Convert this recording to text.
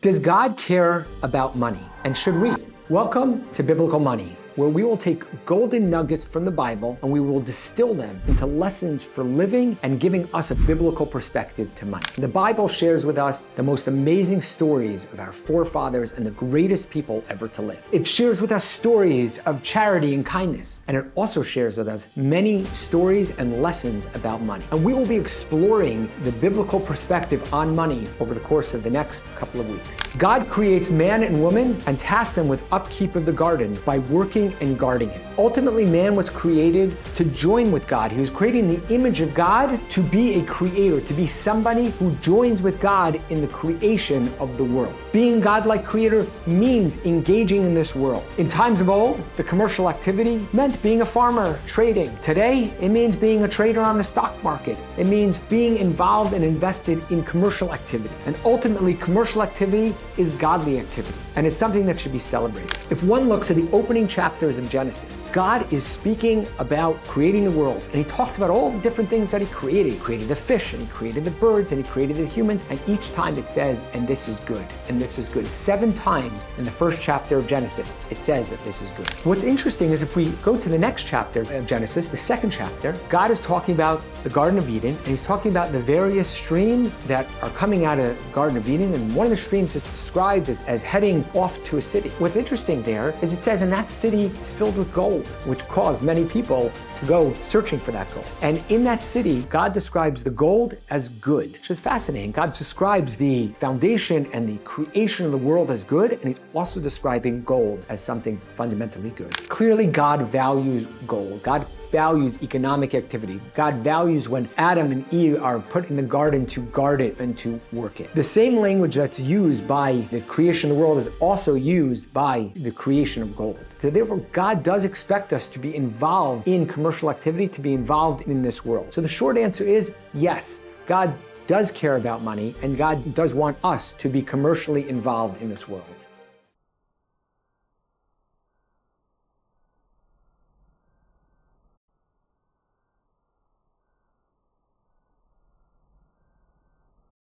Does God care about money? And should we? Welcome to Biblical Money, where we will take golden nuggets from the Bible and we will distill them into lessons for living and giving us a biblical perspective to money. The Bible shares with us the most amazing stories of our forefathers and the greatest people ever to live. It shares with us stories of charity and kindness, and it also shares with us many stories and lessons about money. And we will be exploring the biblical perspective on money over the course of the next couple of weeks. God creates man and woman and tasks them with upkeep of the garden by working and guarding it. Ultimately, man was created to join with God. He was creating the image of God to be a creator, to be somebody who joins with God in the creation of the world. Being God-like creator means engaging in this world. In times of old, the commercial activity meant being a farmer, trading. Today, it means being a trader on the stock market. It means being involved and invested in commercial activity. And ultimately, commercial activity is godly activity, and it's something that should be celebrated. If one looks at the opening chapters of Genesis, God is speaking about creating the world, and he talks about all the different things that he created. He created the fish, and he created the birds, and he created the humans, and each time it says, and this is good, and this is good. 7 times in the first chapter of Genesis, it says that this is good. What's interesting is if we go to the next chapter of Genesis, the second chapter, God is talking about the Garden of Eden, and he's talking about the various streams that are coming out of the Garden of Eden, and one of the streams is described as heading off to a city. What's interesting there is it says, and that city is filled with gold, which caused many people to go searching for that gold. And in that city, God describes the gold as good, which is fascinating. God describes the foundation and the creation of the world as good, and he's also describing gold as something fundamentally good. Clearly, God values gold. God values economic activity. God values when Adam and Eve are put in the garden to guard it and to work it. The same language that's used by the creation of the world is also used by the creation of gold. So therefore, God does expect us to be involved in commercial activity, to be involved in this world. So the short answer is yes, God does care about money, and God does want us to be commercially involved in this world.